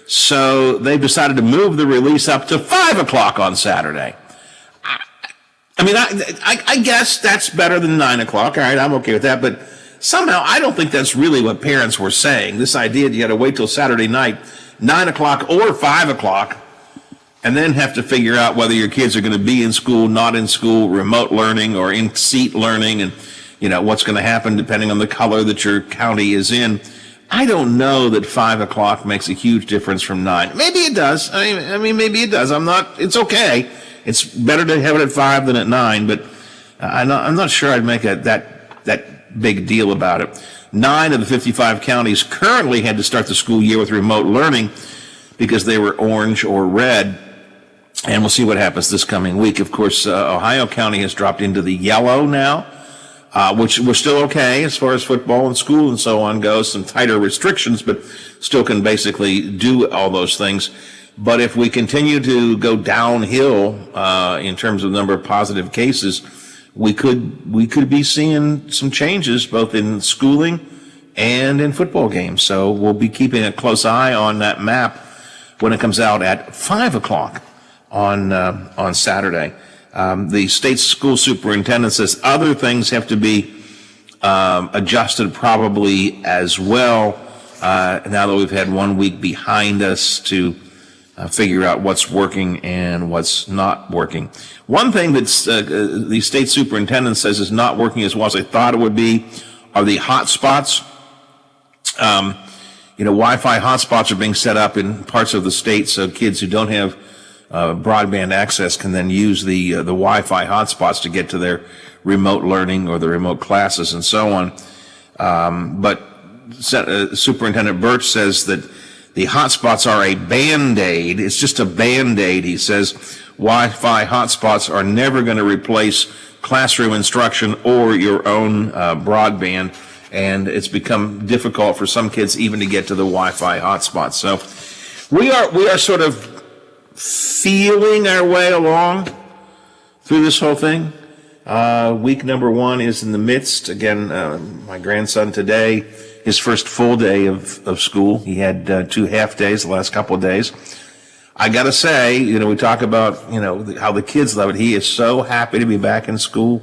so they've decided to move the release up to 5 o'clock on Saturday. I guess that's better than 9 o'clock. All right, I'm okay with that, but somehow I don't think that's really what parents were saying. This idea that you had to wait till Saturday night, 9 o'clock or 5 o'clock, and then have to figure out whether your kids are going to be in school, not in school, remote learning, or in-seat learning, and, what's going to happen depending on the color that your county is in. I don't know that 5 o'clock makes a huge difference from 9. Maybe it does. I mean, maybe it does. It's okay. It's better to have it at 5 than at 9, but I'm not sure I'd make that big deal about it. 9 of the 55 counties currently had to start the school year with remote learning because they were orange or red. And we'll see what happens this coming week. Of course, Ohio County has dropped into the yellow now, which we're still okay as far as football and school and so on goes. Some tighter restrictions, but still can basically do all those things. But if we continue to go downhill in terms of the number of positive cases, we could be seeing some changes both in schooling and in football games. So we'll be keeping a close eye on that map when it comes out at 5 o'clock. On Saturday. The state school superintendent says other things have to be adjusted probably as well now that we've had 1 week behind us to figure out what's working and what's not working. One thing that the state superintendent says is not working as well as I thought it would be are the hotspots. Wi-Fi hotspots are being set up in parts of the state so kids who don't have broadband access can then use the Wi-Fi hotspots to get to their remote learning or the remote classes and so on. But Superintendent Birch says that the hotspots are a Band-Aid. It's just a Band-Aid, he says. Wi-Fi hotspots are never going to replace classroom instruction or your own broadband, and it's become difficult for some kids even to get to the Wi-Fi hotspots. So we are sort of feeling our way along through this whole thing. Week number 1 is in the midst. Again, my grandson today, his first full day of school. He had 2 half days the last couple of days. I gotta say, we talk about, how the kids love it. He is so happy to be back in school,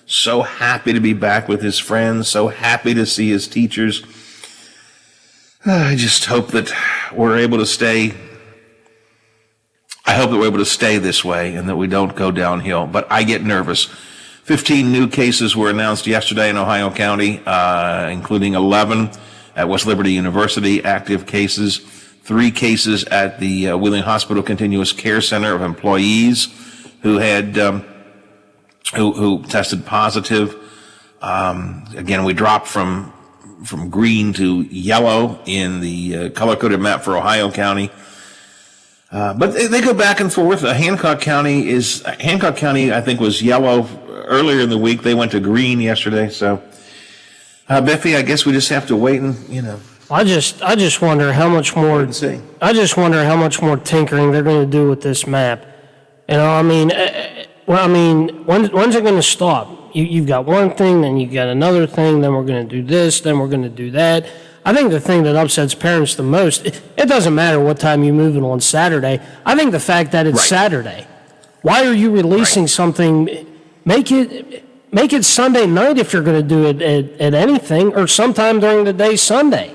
so happy to be back with his friends, so happy to see his teachers. I just hope that we're able to stay this way and that we don't go downhill. But I get nervous. 15 new cases were announced yesterday in Ohio County, including 11 at West Liberty University, active cases, 3 cases at the Wheeling Hospital Continuous Care Center of employees who had who tested positive. Again, we dropped from green to yellow in the color-coded map for Ohio County. But they go back and forth. Hancock County, I think, was yellow earlier in the week. They went to green yesterday. So, Biffy, I guess we just have to wait and, I just wonder how much more. I just wonder how much more tinkering they're going to do with this map. When's it going to stop? You've got one thing, then you've got another thing, then we're going to do this, then we're going to do that. I think the thing that upsets parents the most, it doesn't matter what time you move it on Saturday. I think the fact that it's Saturday. Why are you releasing something? Make it Sunday night if you're going to do it at anything, or sometime during the day Sunday.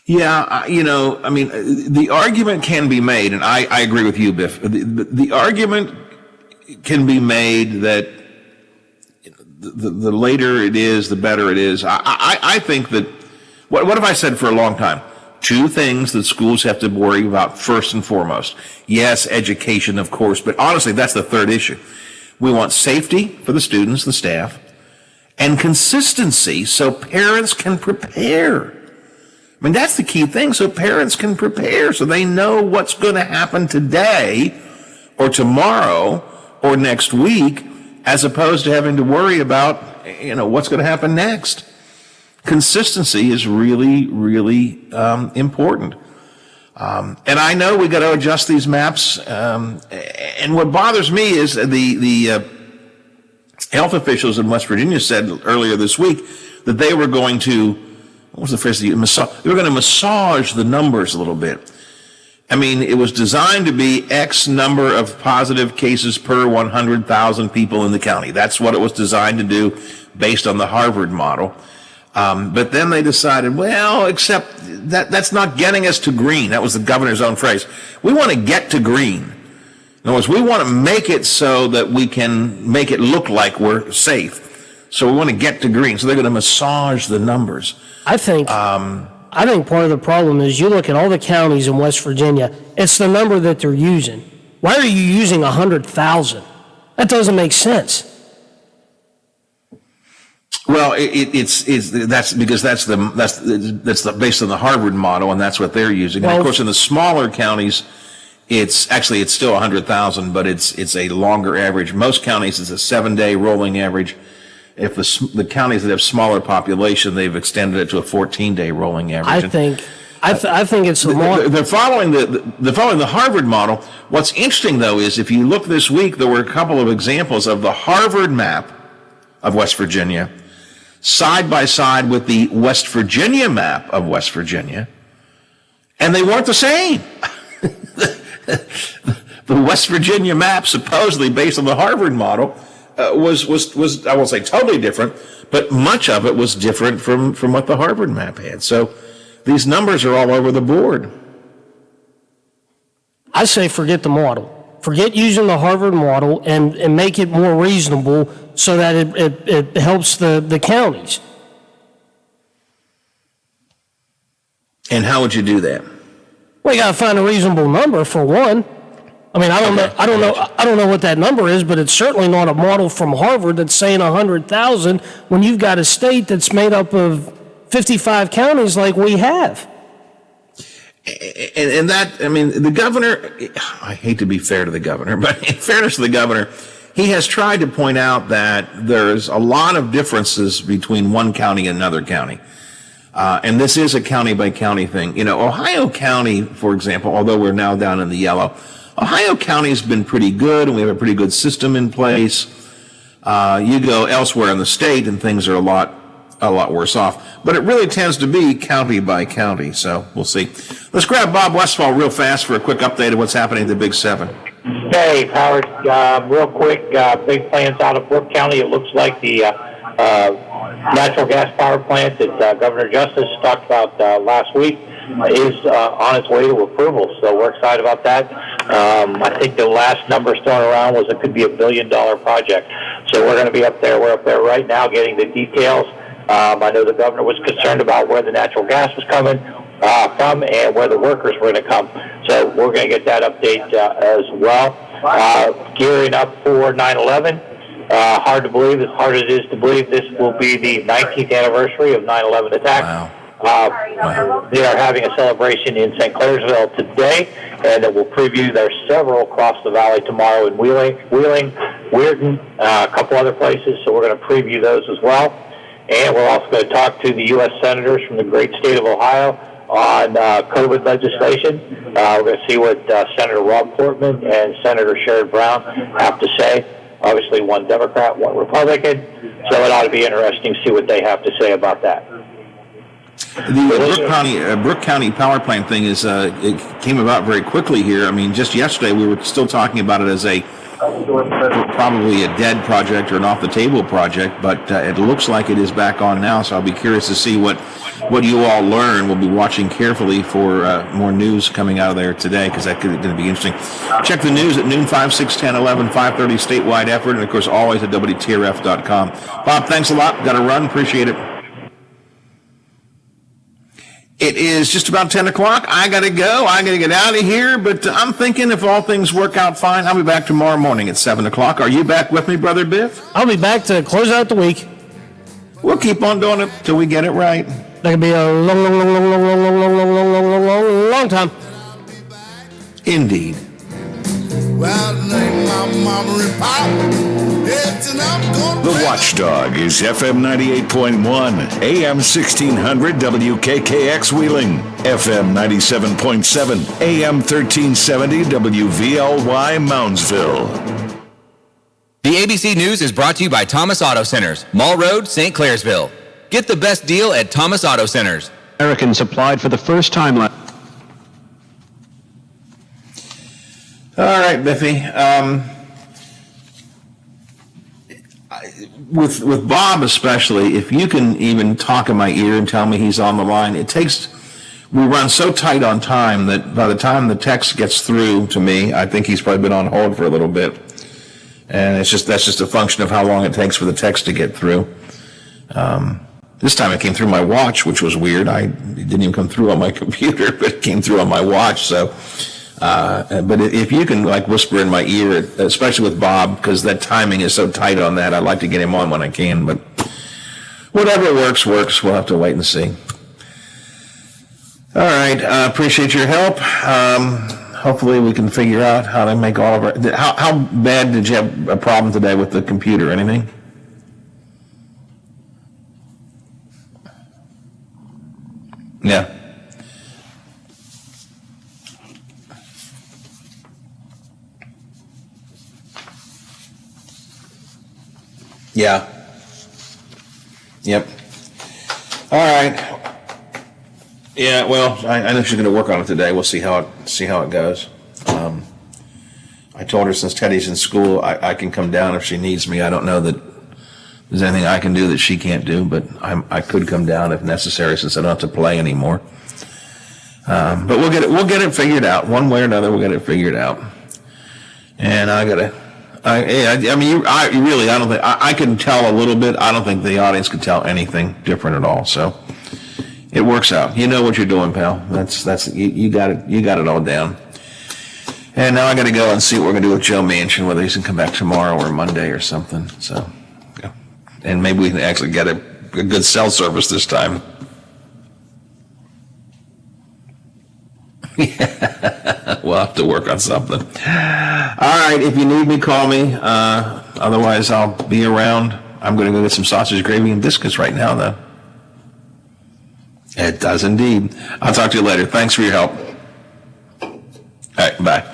Yeah, the argument can be made, and I agree with you, Biff. The argument can be made that the later it is, the better it is. I think that, what have I said for a long time? Two things that schools have to worry about first and foremost. Yes, education, of course, but honestly, that's the third issue. We want safety for the students, the staff, and consistency so parents can prepare. I mean, that's the key thing, so parents can prepare, so they know what's going to happen today or tomorrow or next week, as opposed to having to worry about, what's going to happen next. Consistency is really, really important. And I know we got to adjust these maps. And what bothers me is the health officials in West Virginia said earlier this week that they were going to, what was the phrase? They were going to massage the numbers a little bit. I mean, it was designed to be X number of positive cases per 100,000 people in the county. That's what it was designed to do based on the Harvard model. But then they decided, well, except that's not getting us to green. That was the governor's own phrase. We want to get to green. In other words, we want to make it so that we can make it look like we're safe. So we want to get to green. So they're going to massage the numbers. I think part of the problem is you look at all the counties in West Virginia, it's the number that they're using. Why are you using 100,000? That doesn't make sense. Well, that's because that's based on the Harvard model, and that's what they're using. And of course, in the smaller counties, it's still 100,000, but it's a longer average. Most counties, it's a 7-day rolling average. If the counties that have smaller population, they've extended it to a 14-day rolling average. I think it's the more they're following the Harvard model. What's interesting though is if you look this week, there were a couple of examples of the Harvard map of West Virginia side by side with the West Virginia map of West Virginia, and they weren't the same. The West Virginia map, supposedly based on the Harvard model, was I won't say totally different, but much of it was different from what the Harvard map had. So these numbers are all over the board. I say forget the model. Forget using the Harvard model and make it more reasonable so that it helps the counties. And how would you do that? Well, you got to find a reasonable number for one. I mean, I don't know what that number is, but it's certainly not a model from Harvard that's saying 100,000 when you've got a state that's made up of 55 counties like we have. And that, I mean, the governor, I hate to be fair to the governor, but in fairness to the governor, he has tried to point out that there's a lot of differences between one county and another county. And this is a county-by-county thing. Ohio County, for example, although we're now down in the yellow, Ohio County has been pretty good, and we have a pretty good system in place. You go elsewhere in the state, and things are a lot worse off. But it really tends to be county by county, so we'll see. Let's grab Bob Westfall real fast for a quick update of what's happening at the Big 7. Hey, Howard, real quick, big plans out of Brooke County. It looks like the natural gas power plant that Governor Justice talked about last week is on its way to approval, so we're excited about that. I think the last numbers thrown around was it could be $1 billion project. So we're going to be up there. We're up there right now getting the details. I know the governor was concerned about where the natural gas was coming from and where the workers were going to come. So we're going to get that update as well. Gearing up for 9/11. Hard to believe, as hard as it is to believe, this will be the 19th anniversary of 9/11 attack. Wow. They are having a celebration in St. Clairsville today, and it will preview. There's several across the valley tomorrow in Wheeling, Weirton, a couple other places, so we're going to preview those as well. And we're also going to talk to the U.S. senators from the great state of Ohio on COVID legislation. We're going to see what Senator Rob Portman and Senator Sherrod Brown have to say. Obviously, one Democrat, one Republican, so it ought to be interesting to see what they have to say about that. The Brooke County power plant thing is it came about very quickly here. I mean, just yesterday we were still talking about it as probably a dead project or an off-the-table project, but it looks like it is back on now, so I'll be curious to see what you all learn. We'll be watching carefully for more news coming out of there today, because that's going to be interesting. Check the news at noon, 5, 6, 10, 11, 5:30 statewide effort, and of course always at WTRF.com. Bob, thanks a lot. Got to run. Appreciate it. It is just about 10 o'clock. I got to go. I got to get out of here. But I'm thinking if all things work out fine, I'll be back tomorrow morning at 7 o'clock. Are you back with me, Brother Biff? I'll be back to close out the week. We'll keep on doing it till we get it right. That could be a long time. Indeed. The Watchdog is FM 98.1, AM 1600 WKKX Wheeling, FM 97.7, AM 1370 WVLY Moundsville. The ABC News is brought to you by Thomas Auto Centers, Mall Road, St. Clairsville. Get the best deal at Thomas Auto Centers. Americans applied for the first time last. All right, Biffy. With Bob especially, if you can even talk in my ear and tell me he's on the line, we run so tight on time that by the time the text gets through to me, I think he's probably been on hold for a little bit. And that's just a function of how long it takes for the text to get through. This time it came through my watch, which was weird. It didn't even come through on my computer, but it came through on my watch. So, but if you can whisper in my ear, especially with Bob, because that timing is so tight on that, I'd like to get him on when I can. But whatever works. We'll have to wait and see. All right. Appreciate your help. Hopefully we can figure out how to make all of our... How bad did you have a problem today with the computer? Anything? Yeah. Yeah. Yep. All right. Yeah, well, I know she's going to work on it today. We'll see how it goes. I told her since Teddy's in school, I can come down if she needs me. I don't know that there's anything I can do that she can't do, but I could come down if necessary since I don't have to play anymore. But we'll get it figured out one way or another. We'll get it figured out. And I don't think I can tell a little bit. I don't think the audience can tell anything different at all. So it works out. You know what you're doing, pal. You got it all down. And now I got to go and see what we're going to do with Joe Manchin, whether he's going to come back tomorrow or Monday or something. So, yeah. And maybe we can actually get a good cell service this time. We'll have to work on something. All right, if you need me, call me. Otherwise, I'll be around. I'm going to go get some sausage gravy and biscuits right now, though. It does indeed. I'll talk to you later. Thanks for your help. All right, bye.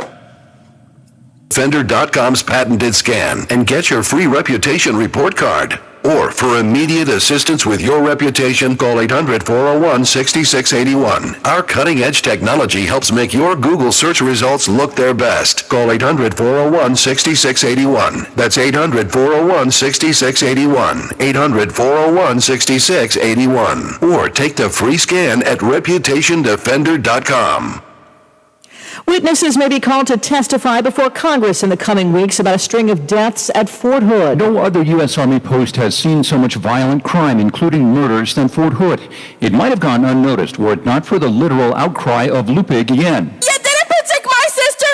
Fender.com's patented scan and get your free reputation report card. Or for immediate assistance with your reputation, call 800-401-6681. Our cutting-edge technology helps make your Google search results look their best. Call 800-401-6681. That's 800-401-6681. 800-401-6681. Or take the free scan at reputationdefender.com. Witnesses may be called to testify before Congress in the coming weeks about a string of deaths at Fort Hood. No other U.S. Army post has seen so much violent crime, including murders, than Fort Hood. It might have gone unnoticed were it not for the literal outcry of Lupe Guillen. You didn't protect my sister!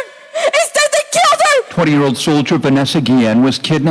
Instead they killed her! 20-year-old soldier Vanessa Guillen was kidnapped